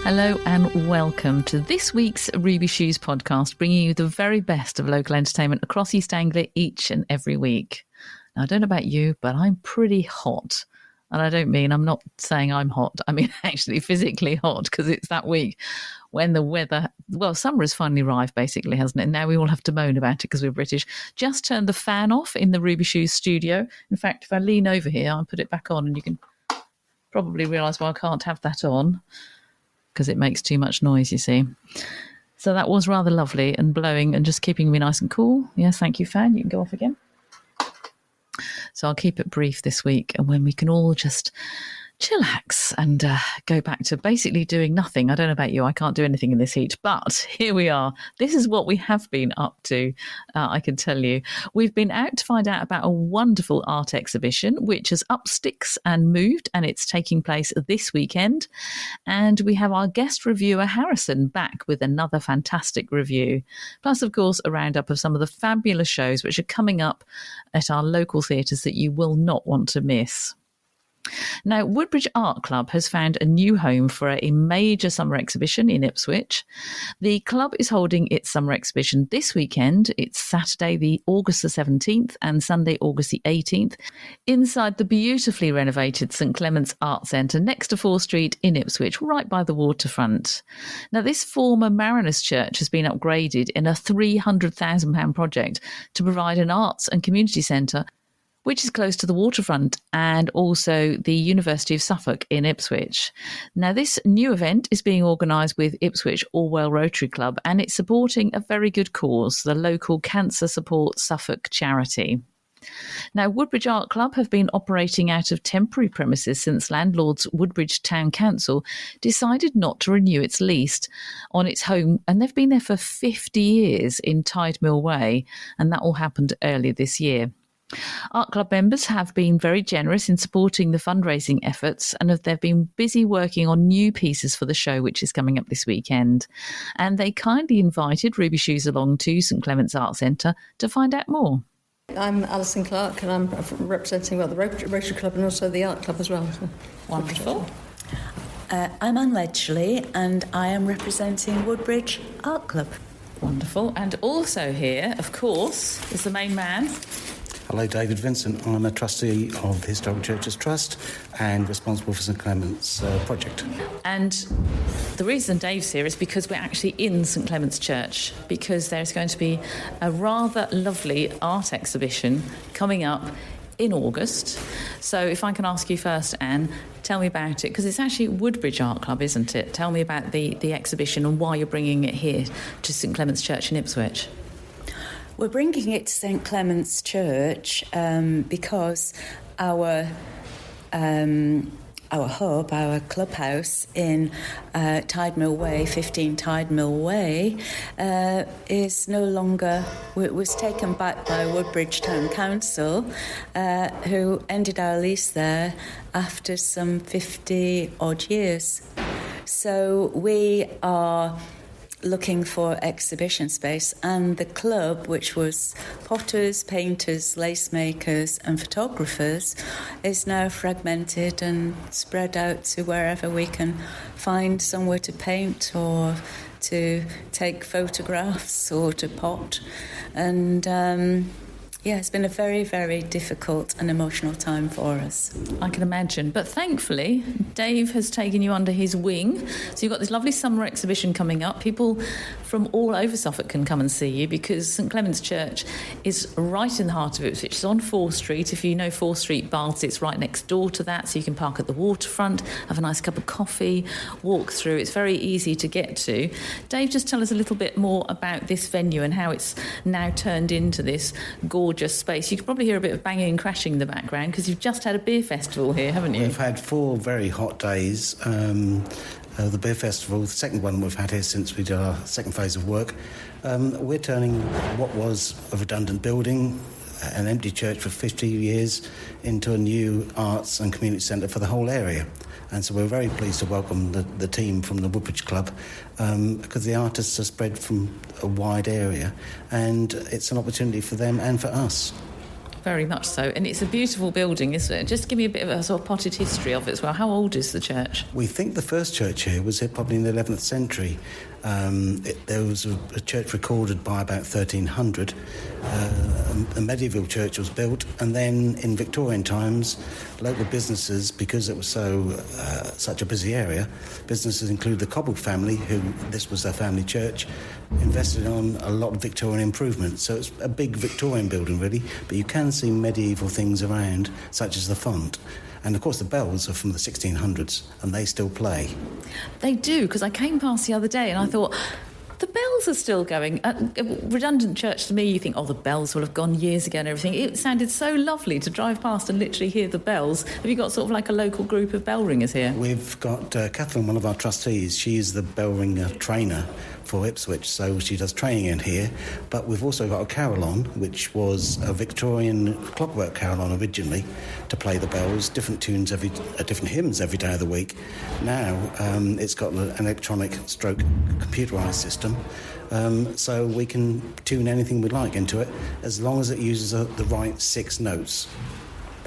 Hello and welcome to this week's Ruby Shoes podcast, bringing you the very best of local entertainment across East Anglia each and every week. Now, I don't know about you, but I'm pretty hot. And I don't mean, I'm not saying I'm hot. I mean, actually physically hot, because it's that week when the weather, well, summer has finally arrived, basically, hasn't it? And now we all have to moan about it because we're British. Just turned the fan off in the Ruby Shoes studio. In fact, if I lean over here, I'll put it back on and you can probably realise why I can't have that on, because it makes too much noise, you see. So that was rather lovely and blowing and just keeping me nice and cool. Yes, thank you, fan. You can go off again. So I'll keep it brief this week, and when we can all just chillax and go back to basically doing nothing. I don't know about you, I can't do anything in this heat, but here we are. This is what we have been up to, I can tell you. We've been out to find out about a wonderful art exhibition which has up sticks and moved, and it's taking place this weekend. And we have our guest reviewer Harrison back with another fantastic review. Plus, of course, a roundup of some of the fabulous shows which are coming up at our local theatres that you will not want to miss. Now, Woodbridge Art Club has found a new home for a major summer exhibition in Ipswich. The club is holding its summer exhibition this weekend. It's Saturday, the August the 17th and Sunday, August the 18th, inside the beautifully renovated St Clement's Art Centre next to 4th Street in Ipswich, right by the waterfront. Now, this former Mariners Church has been upgraded in a £300,000 project to provide an arts and community centre which is close to the waterfront and also the University of Suffolk in Ipswich. Now, this new event is being organised with Ipswich Orwell Rotary Club, and it's supporting a very good cause, the local Cancer Support Suffolk charity. Now, Woodbridge Art Club have been operating out of temporary premises since landlord's Woodbridge Town Council decided not to renew its lease on its home, and they've been there for 50 years in Tidemill Way, and that all happened earlier this year. Art Club members have been very generous in supporting the fundraising efforts, and they've been busy working on new pieces for the show, which is coming up this weekend. And they kindly invited Ruby Shoes along to St Clement's Art Centre to find out more. I'm Alison Clark, and I'm representing the Rotary Club and also the Art Club as well. So. Wonderful. I'm Anne Ledgley, and I am representing Woodbridge Art Club. Wonderful. And also here, of course, is the main man. Hello, David Vincent. I'm a trustee of the Historic Churches Trust and responsible for St Clement's project. And the reason Dave's here is because we're actually in St Clement's Church, because there's going to be a rather lovely art exhibition coming up in August. So if I can ask you first, Anne, tell me about it, because it's actually Woodbridge Art Club, isn't it? Tell me about the exhibition and why you're bringing it here to St Clement's Church in Ipswich. We're bringing it to St Clement's Church because our hub, our clubhouse in Tidemill Way, 15 Tidemill Way, is no longer, was taken back by Woodbridge Town Council, who ended our lease there after some 50 odd years. So we are looking for exhibition space, and the club, which was potters, painters, lace makers and photographers, is now fragmented and spread out to wherever we can find somewhere to paint or to take photographs or to pot. And it's been a very, very difficult and emotional time for us. I can imagine. But thankfully, Dave has taken you under his wing. So you've got this lovely summer exhibition coming up. People from all over Suffolk can come and see you, because St Clement's Church is right in the heart of Ipswich. It's on 4th Street. If you know 4th Street Baths, it's right next door to that. So you can park at the waterfront, have a nice cup of coffee, walk through. It's very easy to get to. Dave, just tell us a little bit more about this venue and how it's now turned into this gorgeous space. You could probably hear a bit of banging and crashing in the background because you've just had a beer festival here, haven't you? We've had 4 very hot days. The beer festival, the second one we've had here since we did our second phase of work. We're turning what was a redundant building, an empty church for 50 years, into a new arts and community centre for the whole area. And so we're very pleased to welcome the team from the Woodbridge Club, because the artists are spread from a wide area, and it's an opportunity for them and for us. very much so. And it's a beautiful building, isn't it? Just give me a bit of a sort of potted history of it as well. How old is the church? We think the first church here was here probably in the 11th century. There was a church recorded by about 1300. A medieval church was built, and then in Victorian times, local businesses, because it was such a busy area, businesses include the Cobble family, who this was their family church, invested on a lot of Victorian improvements. So it's a big Victorian building, really, but you can see medieval things around, such as the font. And, of course, the bells are from the 1600s, and they still play. They do, because I came past the other day and I thought, the bells are still going. Redundant church, to me, you think, the bells will have gone years ago and everything. It sounded so lovely to drive past and literally hear the bells. Have you got sort of like a local group of bell ringers here? We've got Catherine, one of our trustees. She's the bell ringer trainer for Ipswich, so she does training in here. But we've also got a carillon, which was a Victorian clockwork carillon originally, to play the bells, different tunes, different hymns every day of the week. Now it's got an electronic stroke computerised system, so we can tune anything we like into it, as long as it uses the right 6 notes.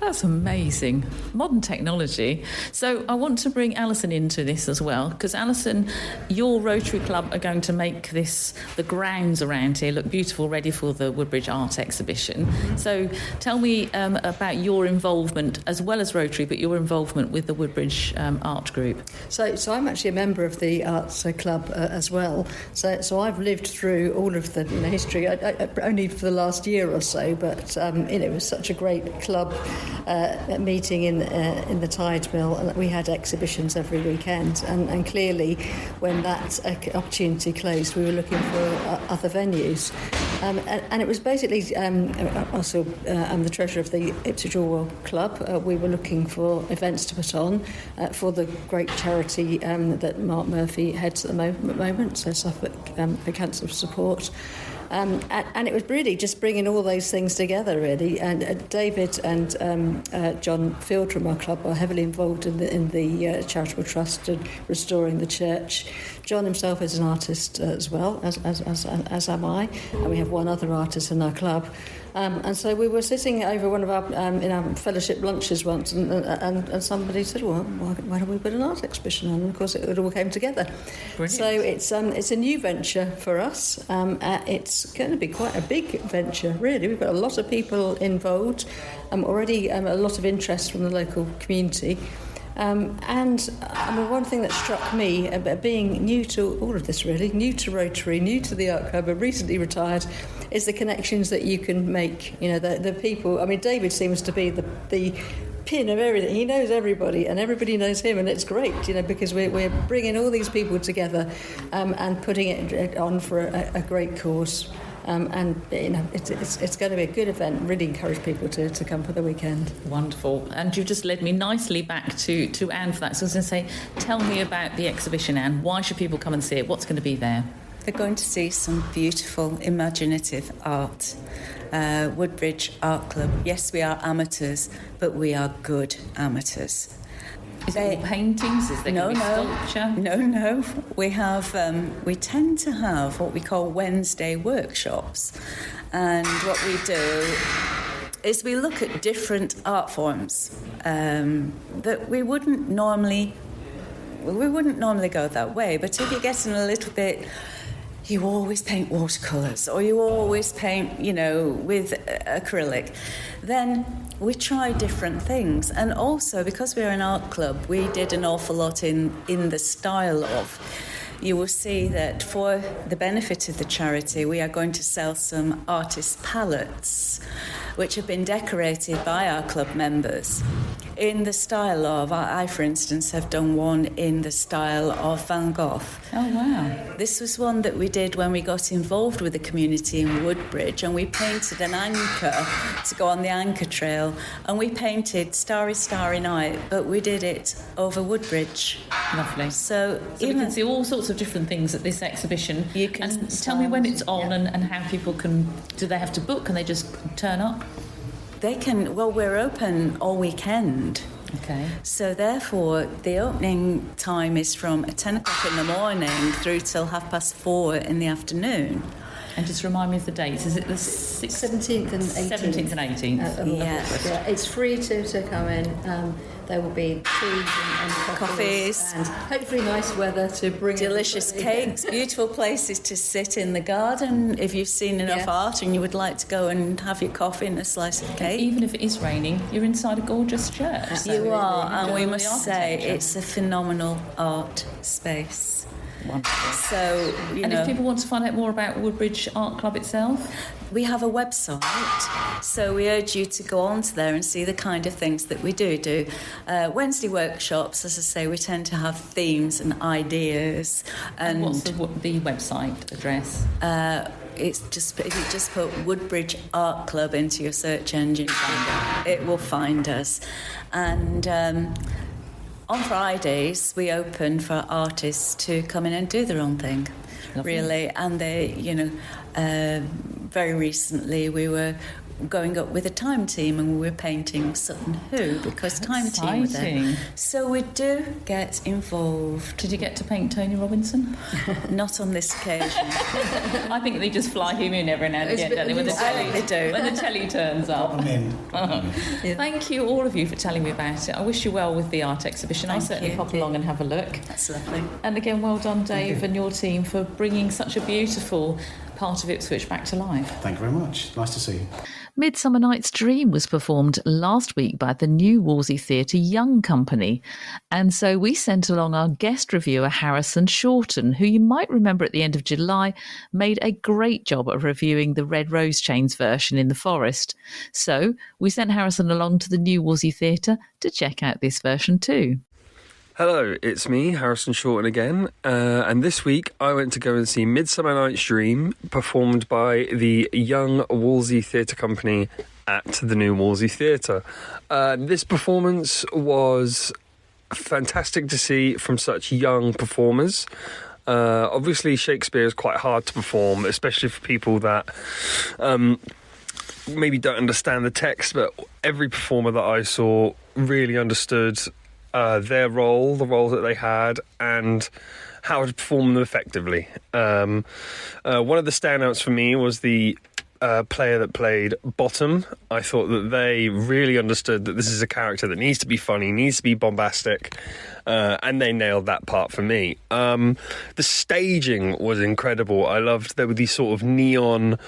That's amazing. Modern technology. So I want to bring Alison into this as well, because Alison, your Rotary Club are going to make the grounds around here look beautiful, ready for the Woodbridge Art Exhibition. So tell me about your involvement, as well as Rotary, but your involvement with the Woodbridge Art Group. So I'm actually a member of the Arts Club as well. So I've lived through all of the history, only for the last year or so, but it was such a great club meeting in the Tide Mill, and we had exhibitions every weekend, and clearly when that opportunity closed, we were looking for other venues, and it was basically also I'm the treasurer of the Ipswich Orwell Club. We were looking for events to put on for the great charity that Mark Murphy heads at the moment, so Suffolk for Cancer Support. And it was really just bringing all those things together, really. And David and John Field from our club are heavily involved in the charitable trust and restoring the church. John himself is an artist as well, as am I, and we have one other artist in our club. And so we were sitting over one of our in our fellowship lunches once, and somebody said, "Well, why don't we put an art exhibition on?" And of course, it all came together. Brilliant. So it's a new venture for us. It's going to be quite a big venture, really. We've got a lot of people involved, already a lot of interest from the local community. And one thing that struck me, being new to all of this, really, new to Rotary, new to the Art Club, but recently retired, is the connections that you can make. You know, the people. I mean, David seems to be the pin of everything. He knows everybody, and everybody knows him, and it's great, because we're bringing all these people together and putting it on for a great cause. And it's going to be a good event. Really encourage people to come for the weekend. Wonderful. And you've just led me nicely back to Anne for that. So I was going to say, tell me about the exhibition, Anne. Why should people come and see it? What's going to be there? They're going to see some beautiful, imaginative art. Woodbridge Art Club. Yes, we are amateurs, but we are good amateurs. Is it all paintings? Is there going to be sculpture? No. We tend to have what we call Wednesday workshops. And what we do is we look at different art forms that we wouldn't normally go that way. But if you're getting a little bit, you always paint watercolours, or you always paint, with acrylic, then we try different things. And also, because we're an art club, we did an awful lot in the style of. You will see that for the benefit of the charity, we are going to sell some artist palettes, which have been decorated by our club members in the style of, I for instance, have done one in the style of Van Gogh. Oh, wow. This was one that we did when we got involved with the community in Woodbridge, and we painted an anchor to go on the anchor trail, and we painted Starry, Starry Night, but we did it over Woodbridge. Lovely. So we can see all sorts of different things at this exhibition. You can tell me when it's on and how people can... Do they have to book? Can they just turn up? They can... Well, we're open all weekend. Okay. So therefore, the opening time is from 10 o'clock in the morning through till 4:30 in the afternoon. And just remind me of the dates. Is it the 17th and 18th? 17th and 18th. Yeah, it's free to come in. There will be teas and coffees, and hopefully nice weather to bring delicious cakes, beautiful places to sit in the garden if you've seen enough art and you would like to go and have your coffee and a slice of cake. Even if it is raining, you're inside a gorgeous church. So you are, and we must say it's a phenomenal art space. Wonderful. So, if people want to find out more about Woodbridge Art Club itself, we have a website, so we urge you to go onto there and see the kind of things that we do. Wednesday workshops, as I say, we tend to have themes and ideas. And what's the website address? It's just, if you just put Woodbridge Art Club into your search engine, it will find us. And on Fridays, we open for artists to come in and do their own thing. Lovely. Really, and they, very recently we were going up with a time team and we were painting Sutton Hoo because time team were there. So we do get involved. Did you get to paint Tony Robinson? Not on this occasion. I think they just fly him in every now and again, don't they? When the telly turns up. Thank you, all of you, for telling me about it. I wish you well with the art exhibition. I'll certainly pop along and have a look. That's lovely. And again, well done, Dave, and your team for bringing such a beautiful part of Ipswich back to life. Thank you very much. Nice to see you. Midsummer Night's Dream was performed last week by the New Wolsey Theatre Young Company. And so we sent along our guest reviewer, Harrison Shorten, who you might remember at the end of July made a great job of reviewing the Red Rose Chains version in the Forest. So we sent Harrison along to the New Wolsey Theatre to check out this version too. Hello, it's me, Harrison Shorten again, and this week I went to go and see Midsummer Night's Dream performed by the Young Wolsey Theatre Company at the New Wolsey Theatre. This performance was fantastic to see from such young performers. Obviously Shakespeare is quite hard to perform, especially for people that maybe don't understand the text, but every performer that I saw really understood their role, the roles that they had, and how to perform them effectively. One of the standouts for me was the player that played Bottom. I thought that they really understood that this is a character that needs to be funny, needs to be bombastic, and they nailed that part for me. The staging was incredible. I loved there were these sort of neon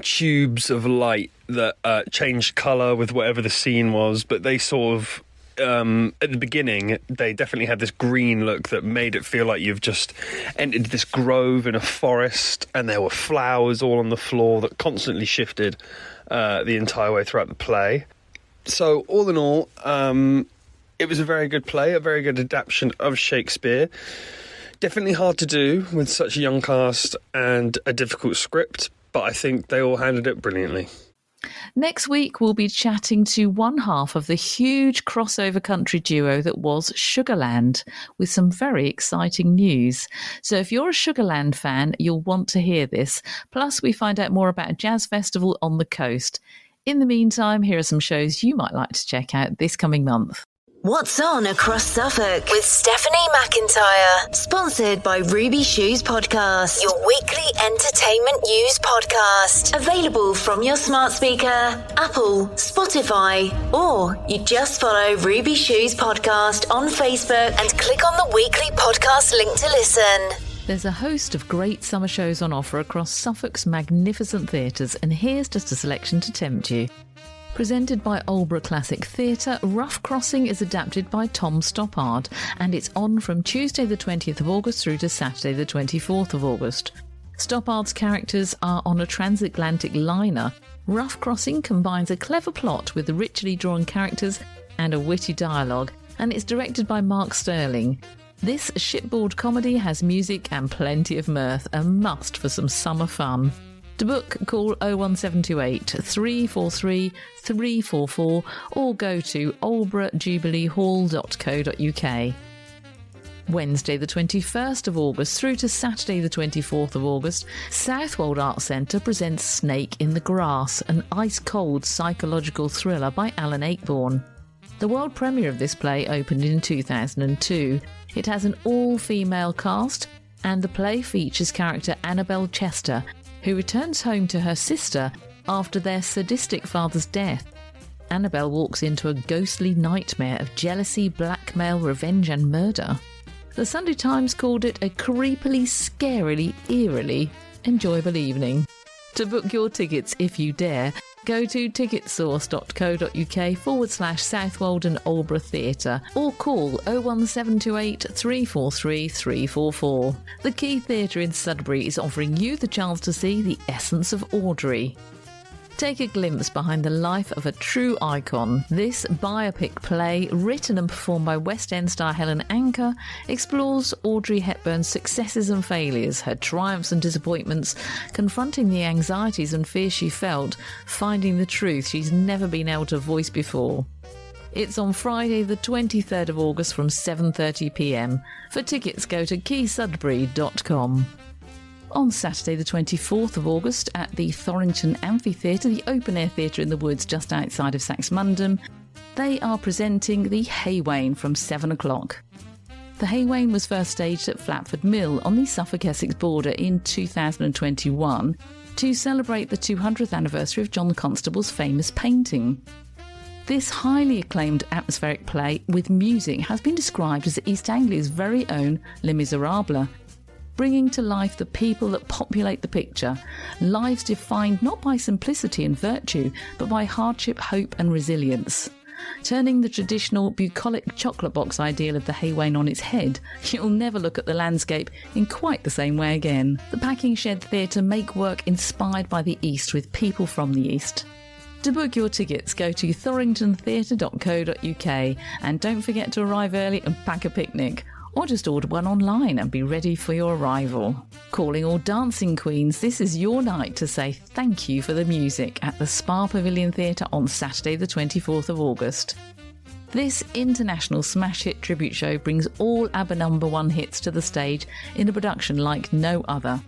tubes of light that changed colour with whatever the scene was, but they sort of at the beginning, they definitely had this green look that made it feel like you've just entered this grove in a forest, and there were flowers all on the floor that constantly shifted the entire way throughout the play. So, all in all, it was a very good play, a very good adaptation of Shakespeare. Definitely hard to do with such a young cast and a difficult script, but I think they all handled it brilliantly. Next week, we'll be chatting to one half of the huge crossover country duo that was Sugarland, with some very exciting news. So if you're a Sugarland fan, you'll want to hear this. Plus, we find out more about a jazz festival on the coast. In the meantime, here are some shows you might like to check out this coming month. What's on across Suffolk with Stephanie McIntyre, sponsored by Ruby Shoes Podcast, your weekly entertainment news podcast, available from your smart speaker, Apple, Spotify, or you just follow Ruby Shoes Podcast on Facebook and click on the weekly podcast link to listen. There's a host of great summer shows on offer across Suffolk's magnificent theatres, and here's just a selection to tempt you. Presented by Aldeburgh Classic Theatre, Rough Crossing is adapted by Tom Stoppard, and it's on from Tuesday the 20th of August through to Saturday the 24th of August. Stoppard's characters are on a transatlantic liner. Rough Crossing combines a clever plot with richly drawn characters and a witty dialogue, and it's directed by Mark Sterling. This shipboard comedy has music and plenty of mirth, a must for some summer fun. To book, call 01728 343 344 or go to aldeburghjubileehall.co.uk. Wednesday the 21st of August through to Saturday the 24th of August, Southwold Arts Centre presents Snake in the Grass, an ice-cold psychological thriller by Alan Ayckbourn. The world premiere of this play opened in 2002. It has an all-female cast, and the play features character Annabelle Chester, who returns home to her sister after their sadistic father's death. Annabelle walks into a ghostly nightmare of jealousy, blackmail, revenge and murder. The Sunday Times called it a creepily, scarily, eerily enjoyable evening. To book your tickets, if you dare, go to ticketsource.co.uk/South Walden Aldborough Theatre or call 01728 343 344. The Key Theatre in Sudbury is offering you the chance to see The Essence of Audrey. Take a glimpse behind the life of a true icon. This biopic play, written and performed by West End star Helen Anker, explores Audrey Hepburn's successes and failures, her triumphs and disappointments, confronting the anxieties and fears she felt, finding the truth she's never been able to voice before. It's on Friday the 23rd of August from 7:30pm. For tickets, go to keysudbury.com. On Saturday the 24th of August at the Thorrington Amphitheatre, the open-air theatre in the woods just outside of Saxmundham, they are presenting the Haywain from 7 o'clock. The Haywain was first staged at Flatford Mill on the Suffolk-Essex border in 2021 to celebrate the 200th anniversary of John Constable's famous painting. This highly acclaimed atmospheric play with music has been described as East Anglia's very own Les Miserables, bringing to life the people that populate the picture, lives defined not by simplicity and virtue, but by hardship, hope and resilience. Turning the traditional bucolic chocolate box ideal of the Haywain on its head, you'll never look at the landscape in quite the same way again. The Packing Shed Theatre make work inspired by the East with people from the East. To book your tickets, go to thorringtontheatre.co.uk and don't forget to arrive early and pack a picnic. Or just order one online and be ready for your arrival. Calling all dancing queens, this is your night to say thank you for the music at the Spa Pavilion Theatre on Saturday the 24th of August. This international smash hit tribute show brings all ABBA #1 hits to the stage in a production like no other.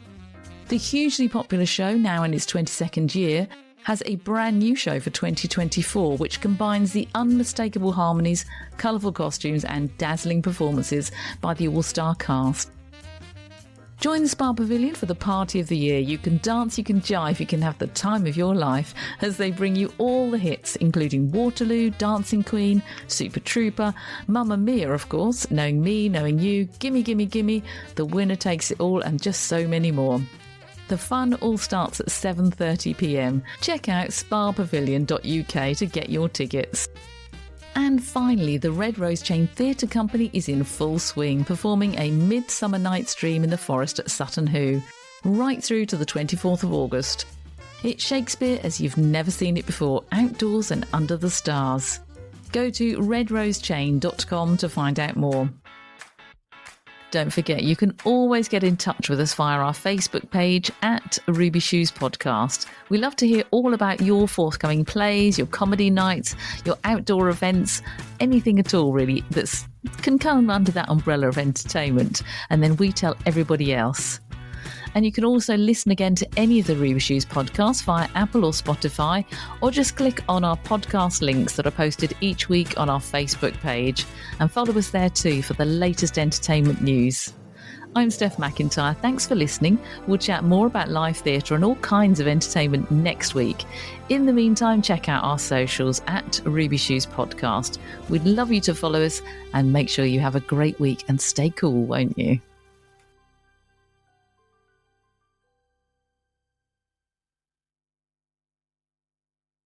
The hugely popular show, now in its 22nd year, has a brand new show for 2024 which combines the unmistakable harmonies, colourful costumes and dazzling performances by the all-star cast. Join the Spa Pavilion for the party of the year. You can dance, you can jive, you can have the time of your life as they bring you all the hits, including Waterloo, Dancing Queen, Super Trooper, Mamma Mia of course, Knowing Me, Knowing You, Gimme Gimme Gimme, The Winner Takes It All and just so many more. The fun all starts at 7:30pm. Check out spapavilion.uk to get your tickets. And finally, the Red Rose Chain Theatre Company is in full swing, performing a Midsummer Night's Dream in the Forest at Sutton Hoo, right through to the 24th of August. It's Shakespeare as you've never seen it before, outdoors and under the stars. Go to redrosechain.com to find out more. Don't forget, you can always get in touch with us via our Facebook page at Ruby Shoes Podcast. We love to hear all about your forthcoming plays, your comedy nights, your outdoor events, anything at all really that can come under that umbrella of entertainment. And then we tell everybody else. And you can also listen again to any of the Ruby Shoes podcasts via Apple or Spotify, or just click on our podcast links that are posted each week on our Facebook page. And follow us there too for the latest entertainment news. I'm Steph McIntyre. Thanks for listening. We'll chat more about live theatre and all kinds of entertainment next week. In the meantime, check out our socials at Ruby Shoes Podcast. We'd love you to follow us and make sure you have a great week and stay cool, won't you?